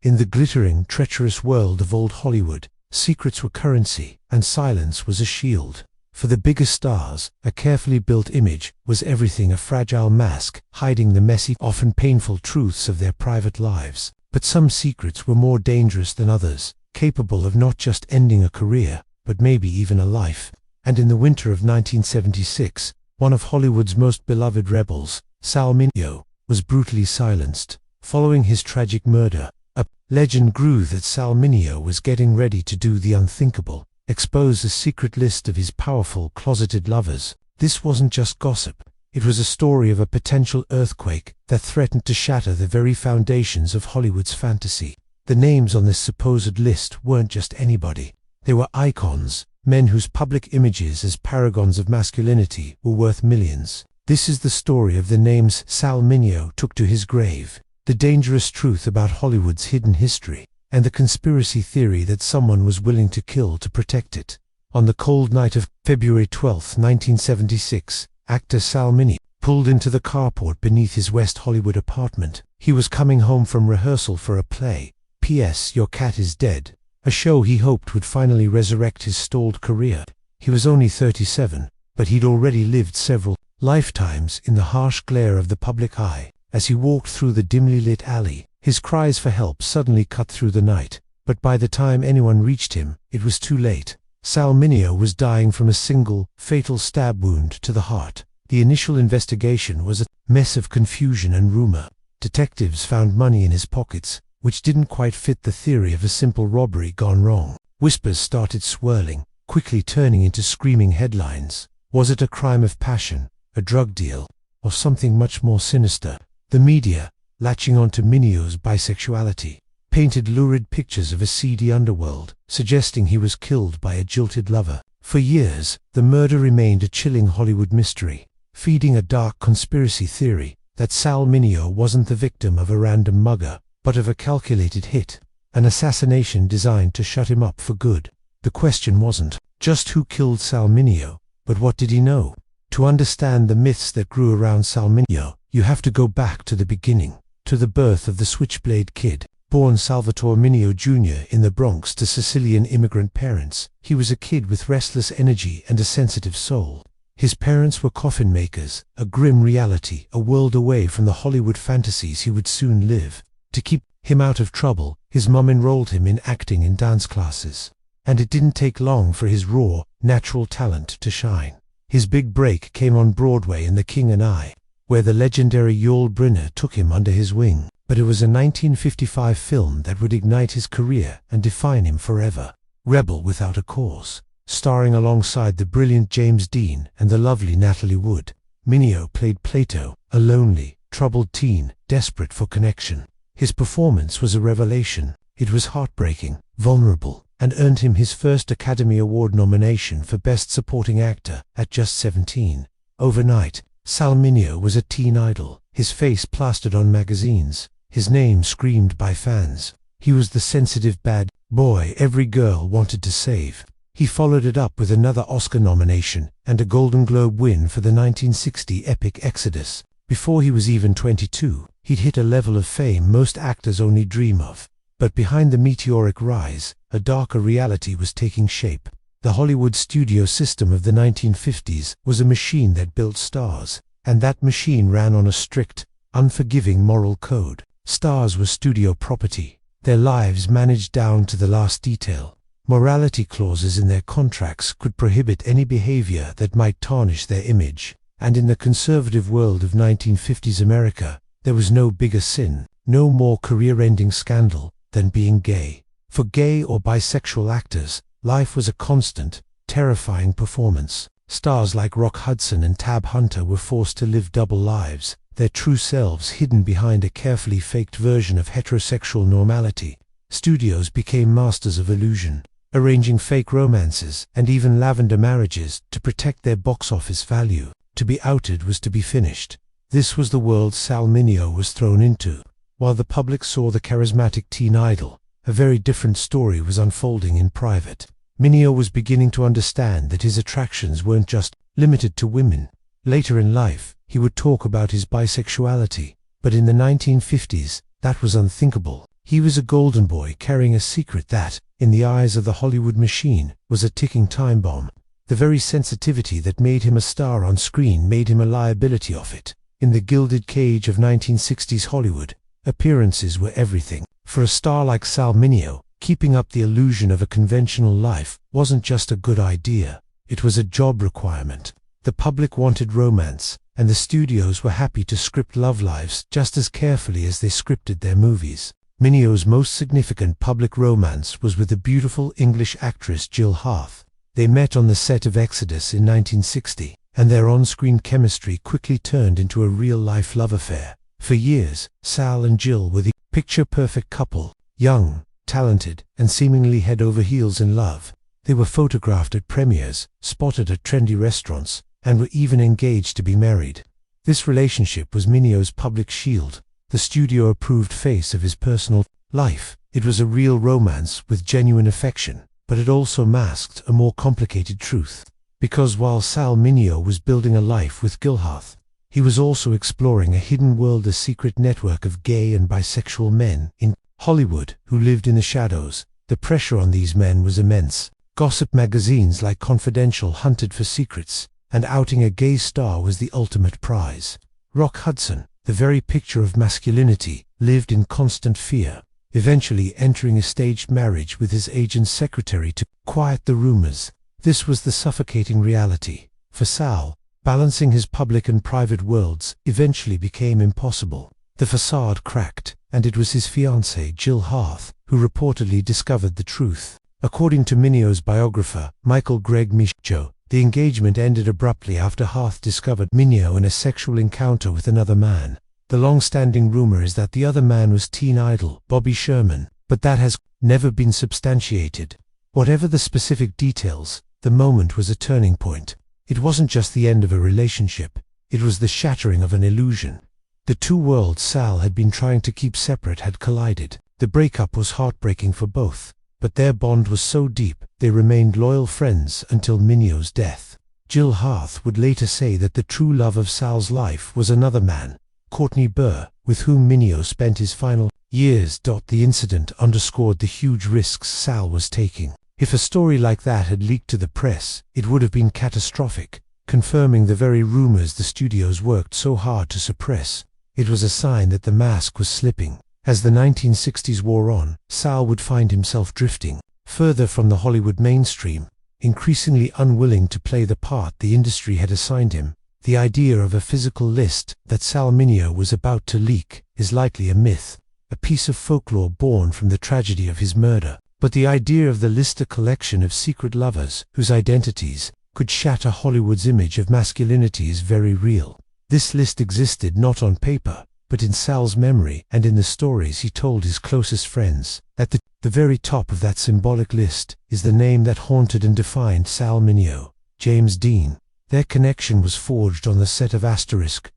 In the glittering, treacherous world of old Hollywood, secrets were currency, and silence was a shield. For the biggest stars, a carefully built image was everything, a fragile mask, hiding the messy, often painful truths of their private lives. But some secrets were more dangerous than others, capable of not just ending a career, but maybe even a life. And in the winter of 1976, one of Hollywood's most beloved rebels, Sal Mineo, was brutally silenced. Following his tragic murder, a legend grew that Sal Mineo was getting ready to do the unthinkable, expose a secret list of his powerful, closeted lovers. This wasn't just gossip. It was a story of a potential earthquake that threatened to shatter the very foundations of Hollywood's fantasy. The names on this supposed list weren't just anybody. They were icons, men whose public images as paragons of masculinity were worth millions. This is the story of the names Sal Mineo took to his grave, the dangerous truth about Hollywood's hidden history, and the conspiracy theory that someone was willing to kill to protect it. On the cold night of February 12, 1976, actor Sal Mineo pulled into the carport beneath his West Hollywood apartment. He was coming home from rehearsal for a play, P.S. Your Cat is Dead, a show he hoped would finally resurrect his stalled career. He was only 37, but he'd already lived several lifetimes in the harsh glare of the public eye. As he walked through the dimly lit alley, his cries for help suddenly cut through the night. But by the time anyone reached him, it was too late. Sal Mineo was dying from a single, fatal stab wound to the heart. The initial investigation was a mess of confusion and rumor. Detectives found money in his pockets, which didn't quite fit the theory of a simple robbery gone wrong. Whispers started swirling, quickly turning into screaming headlines. Was it a crime of passion, a drug deal, or something much more sinister? The media, latching onto Mineo's bisexuality, painted lurid pictures of a seedy underworld, suggesting he was killed by a jilted lover. For years, the murder remained a chilling Hollywood mystery, feeding a dark conspiracy theory that Sal Mineo wasn't the victim of a random mugger, but of a calculated hit, an assassination designed to shut him up for good. The question wasn't just who killed Sal Mineo, but what did he know? To understand the myths that grew around Sal Mineo, you have to go back to the beginning, to the birth of the Switchblade Kid. Born Salvatore Mineo Jr. in the Bronx to Sicilian immigrant parents, he was a kid with restless energy and a sensitive soul. His parents were coffin makers, a grim reality, a world away from the Hollywood fantasies he would soon live. To keep him out of trouble, his mum enrolled him in acting and dance classes. And it didn't take long for his raw, natural talent to shine. His big break came on Broadway in The King and I, where the legendary Yul Brynner took him under his wing. But it was a 1955 film that would ignite his career and define him forever. Rebel Without a Cause, starring alongside the brilliant James Dean and the lovely Natalie Wood. Mineo played Plato, a lonely, troubled teen, desperate for connection. His performance was a revelation. It was heartbreaking, vulnerable, and earned him his first Academy Award nomination for Best Supporting Actor at just 17. Overnight, Sal Mineo was a teen idol, his face plastered on magazines, his name screamed by fans. He was the sensitive bad boy every girl wanted to save. He followed it up with another Oscar nomination and a Golden Globe win for the 1960 epic Exodus. Before he was even 22, he'd hit a level of fame most actors only dream of. But behind the meteoric rise, a darker reality was taking shape. The Hollywood studio system of the 1950s was a machine that built stars, and that machine ran on a strict, unforgiving moral code. Stars were studio property, their lives managed down to the last detail. Morality clauses in their contracts could prohibit any behavior that might tarnish their image. And in the conservative world of 1950s America, there was no bigger sin, no more career-ending scandal, than being gay. For gay or bisexual actors, life was a constant, terrifying performance. Stars like Rock Hudson and Tab Hunter were forced to live double lives, their true selves hidden behind a carefully faked version of heterosexual normality. Studios became masters of illusion, arranging fake romances and even lavender marriages to protect their box office value. To be outed was to be finished. This was the world Sal Mineo was thrown into. While the public saw the charismatic teen idol, a very different story was unfolding in private. Mineo was beginning to understand that his attractions weren't just limited to women. Later in life, he would talk about his bisexuality, but in the 1950s, that was unthinkable. He was a golden boy carrying a secret that, in the eyes of the Hollywood machine, was a ticking time bomb. The very sensitivity that made him a star on screen made him a liability of it. In the gilded cage of 1960s Hollywood, appearances were everything. For a star like Sal Mineo, keeping up the illusion of a conventional life wasn't just a good idea, it was a job requirement. The public wanted romance, and the studios were happy to script love lives just as carefully as they scripted their movies. Mineo's most significant public romance was with the beautiful English actress Jill Harth. They met on the set of Exodus in 1960, and their on-screen chemistry quickly turned into a real-life love affair. For years, Sal and Jill were the picture-perfect couple, young, talented, and seemingly head over heels in love. They were photographed at premieres, spotted at trendy restaurants, and were even engaged to be married. This relationship was Mineo's public shield, the studio-approved face of his personal life. It was a real romance with genuine affection, but it also masked a more complicated truth. Because while Sal Mineo was building a life with Jill Harth, he was also exploring a hidden world, a secret network of gay and bisexual men in Hollywood who lived in the shadows. The pressure on these men was immense. Gossip magazines like Confidential hunted for secrets, and outing a gay star was the ultimate prize. Rock Hudson, the very picture of masculinity, lived in constant fear, eventually entering a staged marriage with his agent's secretary to quiet the rumors. This was the suffocating reality. For Sal, balancing his public and private worlds eventually became impossible. The facade cracked, and it was his fiancée Jill Harth who reportedly discovered the truth. According to Mineo's biographer, Michael Greg Michaud, the engagement ended abruptly after Harth discovered Mineo in a sexual encounter with another man. The long-standing rumor is that the other man was teen idol Bobby Sherman, but that has never been substantiated. Whatever the specific details, the moment was a turning point. It wasn't just the end of a relationship, it was the shattering of an illusion. The two worlds Sal had been trying to keep separate had collided. The breakup was heartbreaking for both, but their bond was so deep, they remained loyal friends until Mineo's death. Jill Harth would later say that the true love of Sal's life was another man, Courtney Burr, with whom Mineo spent his final years. The incident underscored the huge risks Sal was taking. If a story like that had leaked to the press, it would have been catastrophic, confirming the very rumors the studios worked so hard to suppress. It was a sign that the mask was slipping. As the 1960s wore on, Sal would find himself drifting further from the Hollywood mainstream, increasingly unwilling to play the part the industry had assigned him. The idea of a physical list that Sal Mineo was about to leak is likely a myth, a piece of folklore born from the tragedy of his murder. But the idea of the list, a collection of secret lovers whose identities could shatter Hollywood's image of masculinity, is very real. This list existed not on paper, but in Sal's memory and in the stories he told his closest friends. At the very top of that symbolic list is the name that haunted and defined Sal Mineo, James Dean. Their connection was forged on the set of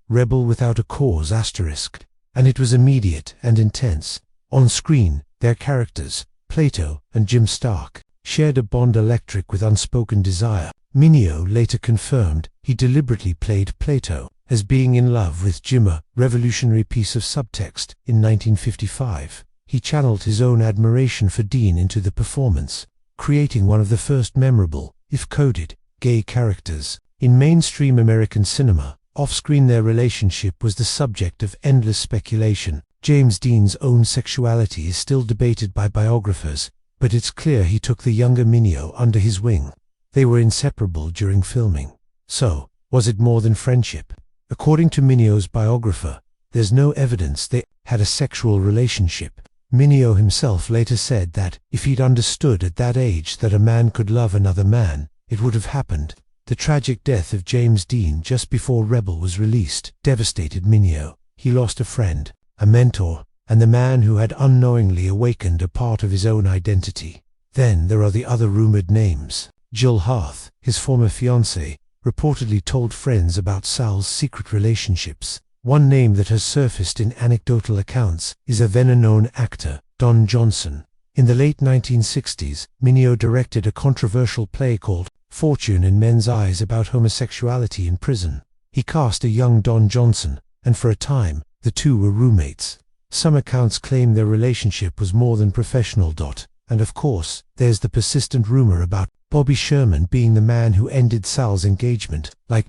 Rebel Without a Cause *, and it was immediate and intense. On screen, their characters, Plato and Jim Stark, shared a bond electric with unspoken desire. Mineo later confirmed he deliberately played Plato as being in love with Jim, a revolutionary piece of subtext. In 1955, he channeled his own admiration for Dean into the performance, creating one of the first memorable, if coded, gay characters. In mainstream American cinema, off-screen their relationship was the subject of endless speculation. James Dean's own sexuality is still debated by biographers, but it's clear he took the younger Mineo under his wing. They were inseparable during filming. So, was it more than friendship? According to Mineo's biographer, there's no evidence they had a sexual relationship. Mineo himself later said that, if he'd understood at that age that a man could love another man, it would have happened. The tragic death of James Dean just before Rebel was released devastated Mineo. He lost a friend, a mentor, and the man who had unknowingly awakened a part of his own identity. Then there are the other rumored names. Jill Harth, his former fiancée, reportedly told friends about Sal's secret relationships. One name that has surfaced in anecdotal accounts is a then-unknown actor, Don Johnson. In the late 1960s, Mineo directed a controversial play called Fortune in Men's Eyes about homosexuality in prison. He cast a young Don Johnson, and for a time, the two were roommates. Some accounts claim their relationship was more than professional. And of course, there's the persistent rumor about Bobby Sherman being the man who ended Sal's engagement. Like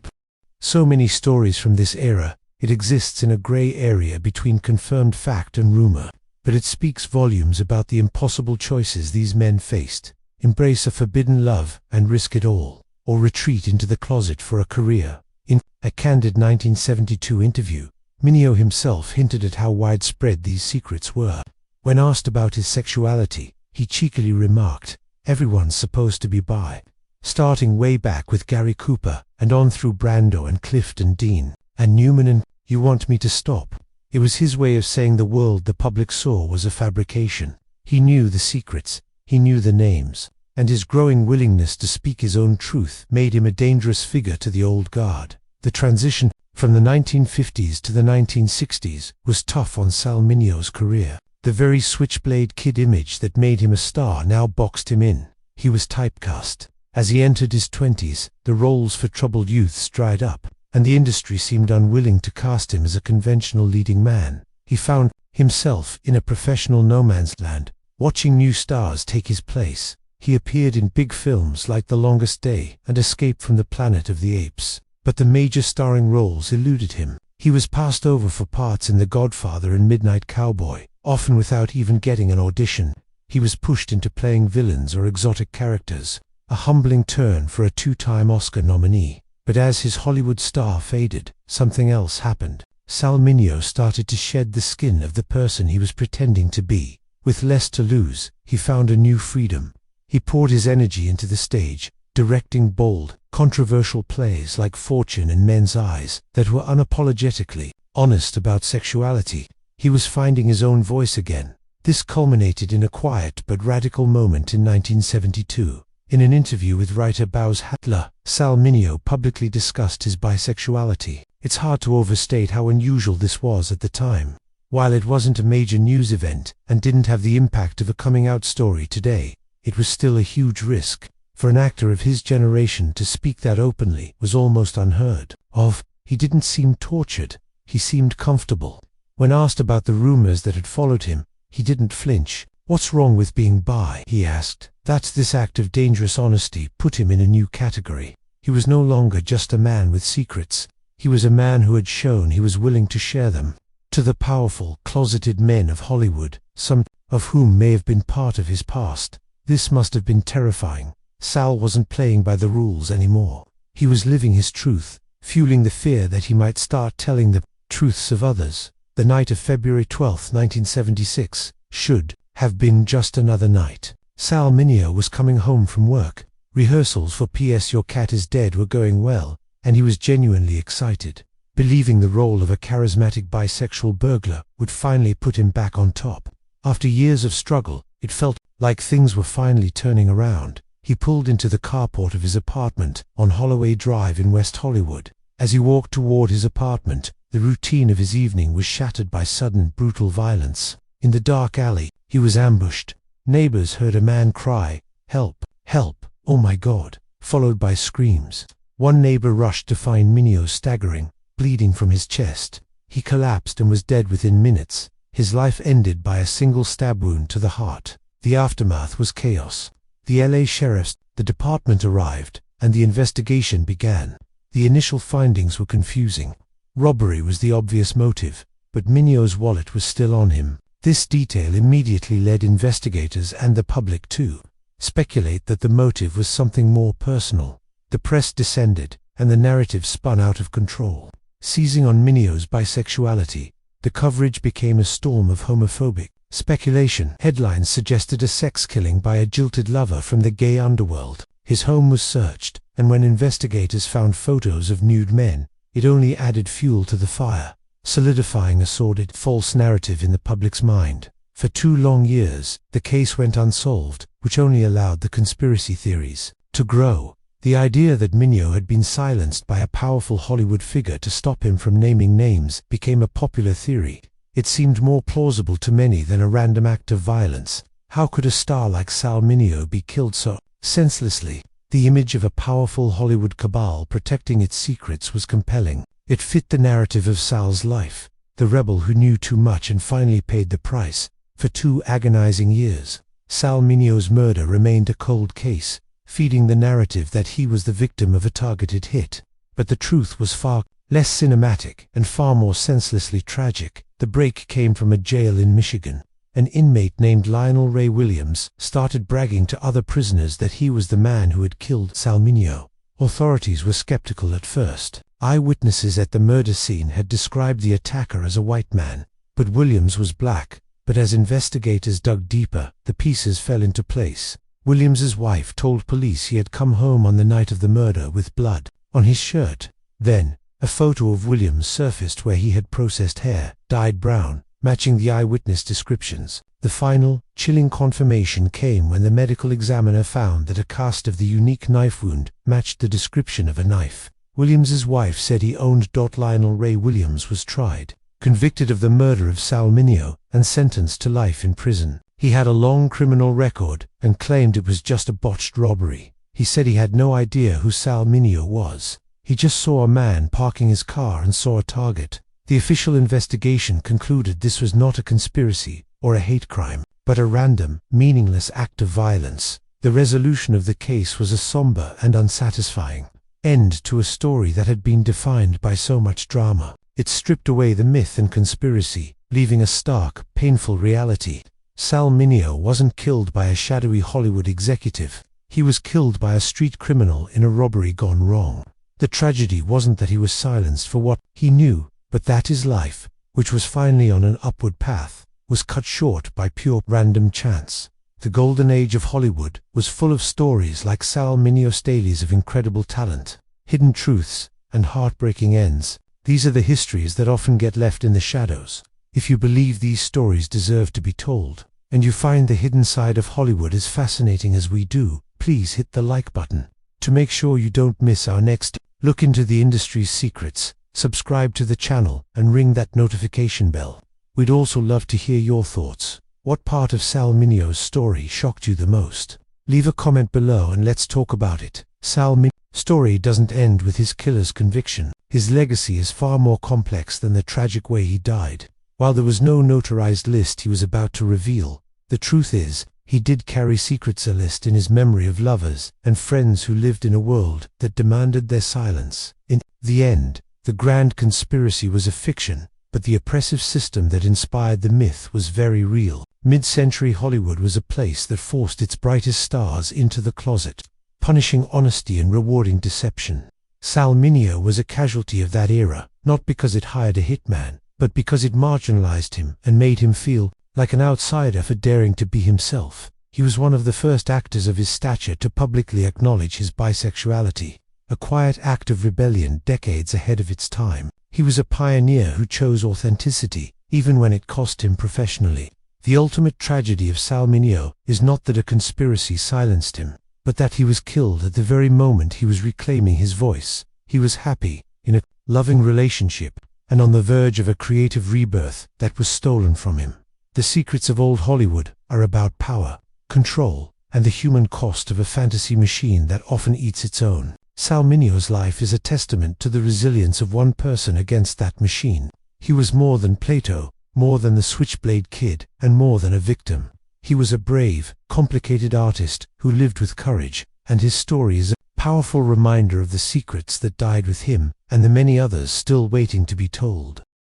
so many stories from this era, it exists in a gray area between confirmed fact and rumor. But it speaks volumes about the impossible choices these men faced: embrace a forbidden love and risk it all, or retreat into the closet for a career. In a candid 1972 interview, Mineo himself hinted at how widespread these secrets were. When asked about his sexuality, he cheekily remarked, "Everyone's supposed to be bi." Starting way back with Gary Cooper, and on through Brando and Clifton Dean, and Newman and "You Want Me to Stop?" It was his way of saying the world the public saw was a fabrication. He knew the secrets, he knew the names, and his growing willingness to speak his own truth made him a dangerous figure to the old guard. The transition from the 1950s to the 1960s was tough on Sal Mineo's career. The very switchblade kid image that made him a star now boxed him in. He was typecast. As he entered his 20s, the roles for troubled youths dried up, and the industry seemed unwilling to cast him as a conventional leading man. He found himself in a professional no man's land, watching new stars take his place. He appeared in big films like The Longest Day and Escape from the Planet of the Apes, but the major starring roles eluded him. He was passed over for parts in The Godfather and Midnight Cowboy, often without even getting an audition. He was pushed into playing villains or exotic characters, a humbling turn for a two-time Oscar nominee. But as his Hollywood star faded, something else happened. Sal Mineo started to shed the skin of the person he was pretending to be. With less to lose, he found a new freedom. He poured his energy into the stage, directing bold, controversial plays like Fortune and Men's Eyes that were unapologetically honest about sexuality. He was finding his own voice again. This culminated in a quiet but radical moment in 1972. In an interview with writer Bowes Hatler, Sal Mineo publicly discussed his bisexuality. It's hard to overstate how unusual this was at the time. While it wasn't a major news event and didn't have the impact of a coming-out story today, it was still a huge risk. For an actor of his generation to speak that openly was almost unheard of. He didn't seem tortured, he seemed comfortable. When asked about the rumors that had followed him, he didn't flinch. "What's wrong with being bi?" he asked. This act of dangerous honesty put him in a new category. He was no longer just a man with secrets. He was a man who had shown he was willing to share them. To the powerful, closeted men of Hollywood, some of whom may have been part of his past, this must have been terrifying. Sal wasn't playing by the rules anymore. He was living his truth, fueling the fear that he might start telling the truths of others. The night of February 12, 1976, should have been just another night. Sal Mineo was coming home from work. Rehearsals for P.S. Your Cat is Dead were going well, and he was genuinely excited, believing the role of a charismatic bisexual burglar would finally put him back on top. After years of struggle, it felt like things were finally turning around. He pulled into the carport of his apartment on Holloway Drive in West Hollywood. As he walked toward his apartment, the routine of his evening was shattered by sudden, brutal violence. In the dark alley, he was ambushed. Neighbors heard a man cry, "Help! Help! Oh my God!" followed by screams. One neighbor rushed to find Mineo staggering, bleeding from his chest. He collapsed and was dead within minutes, his life ended by a single stab wound to the heart. The aftermath was chaos. The LA Sheriff's Department arrived, and the investigation began. The initial findings were confusing. Robbery was the obvious motive, but Mineo's wallet was still on him. This detail immediately led investigators and the public to speculate that the motive was something more personal. The press descended, and the narrative spun out of control. Seizing on Mineo's bisexuality, the coverage became a storm of homophobic speculation. Headlines suggested a sex killing by a jilted lover from the gay underworld. His home was searched, and when investigators found photos of nude men, it only added fuel to the fire, solidifying a sordid, false narrative in the public's mind. For 2 long years, the case went unsolved, which only allowed the conspiracy theories to grow. The idea that Mineo had been silenced by a powerful Hollywood figure to stop him from naming names became a popular theory. It seemed more plausible to many than a random act of violence. How could a star like Sal Mineo be killed so senselessly? The image of a powerful Hollywood cabal protecting its secrets was compelling. It fit the narrative of Sal's life. the rebel who knew too much and finally paid the price. For 2 agonizing years, Sal Mineo's murder remained a cold case, feeding the narrative that he was the victim of a targeted hit. But the truth was far less cinematic and far more senselessly tragic. The break came from a jail in Michigan. An inmate named Lionel Ray Williams started bragging to other prisoners that he was the man who had killed Sal Mineo. Authorities were skeptical at first. Eyewitnesses at the murder scene had described the attacker as a white man, but Williams was black. But as investigators dug deeper, the pieces fell into place. Williams's wife told police he had come home on the night of the murder with blood on his shirt. Then, a photo of Williams surfaced where he had processed hair, dyed brown, matching the eyewitness descriptions. The final, chilling confirmation came when the medical examiner found that a cast of the unique knife wound matched the description of a knife. Williams's wife said he owned. Lionel Ray Williams was tried, convicted of the murder of Sal Mineo, and sentenced to life in prison. He had a long criminal record and claimed it was just a botched robbery. He said he had no idea who Sal Mineo was. He just saw a man parking his car and saw a target. The official investigation concluded this was not a conspiracy or a hate crime, but a random, meaningless act of violence. The resolution of the case was a somber and unsatisfying end to a story that had been defined by so much drama. It stripped away the myth and conspiracy, leaving a stark, painful reality. Sal Mineo wasn't killed by a shadowy Hollywood executive. He was killed by a street criminal in a robbery gone wrong. The tragedy wasn't that he was silenced for what he knew, but that his life, which was finally on an upward path, was cut short by pure random chance. The golden age of Hollywood was full of stories like Sal Mineo's tales of incredible talent, hidden truths, and heartbreaking ends. These are the histories that often get left in the shadows. If you believe these stories deserve to be told, and you find the hidden side of Hollywood as fascinating as we do, please hit the like button. To make sure you don't miss our next look into the industry's secrets, subscribe to the channel and ring that notification bell. We'd also love to hear your thoughts. What part of Sal Mineo's story shocked you the most? Leave a comment below and let's talk about it. Sal Mineo's story doesn't end with his killer's conviction. His legacy is far more complex than the tragic way he died. While there was no notarized list he was about to reveal, the truth is, he did carry secrets, a list in his memory of lovers and friends who lived in a world that demanded their silence. In the end, the grand conspiracy was a fiction, but the oppressive system that inspired the myth was very real. Mid-century Hollywood was a place that forced its brightest stars into the closet, punishing honesty and rewarding deception. Sal Mineo was a casualty of that era, not because it hired a hitman, but because it marginalized him and made him feel like an outsider for daring to be himself. He was one of the first actors of his stature to publicly acknowledge his bisexuality, a quiet act of rebellion decades ahead of its time. He was a pioneer who chose authenticity, even when it cost him professionally. The ultimate tragedy of Sal Mineo is not that a conspiracy silenced him, but that he was killed at the very moment he was reclaiming his voice. He was happy, in a loving relationship, and on the verge of a creative rebirth that was stolen from him. The secrets of old Hollywood are about power, control, and the human cost of a fantasy machine that often eats its own. Sal Mineo's life is a testament to the resilience of one person against that machine. He was more than Plato, more than the Switchblade Kid, and more than a victim. He was a brave, complicated artist who lived with courage, and his story is a powerful reminder of the secrets that died with him and the many others still waiting to be told.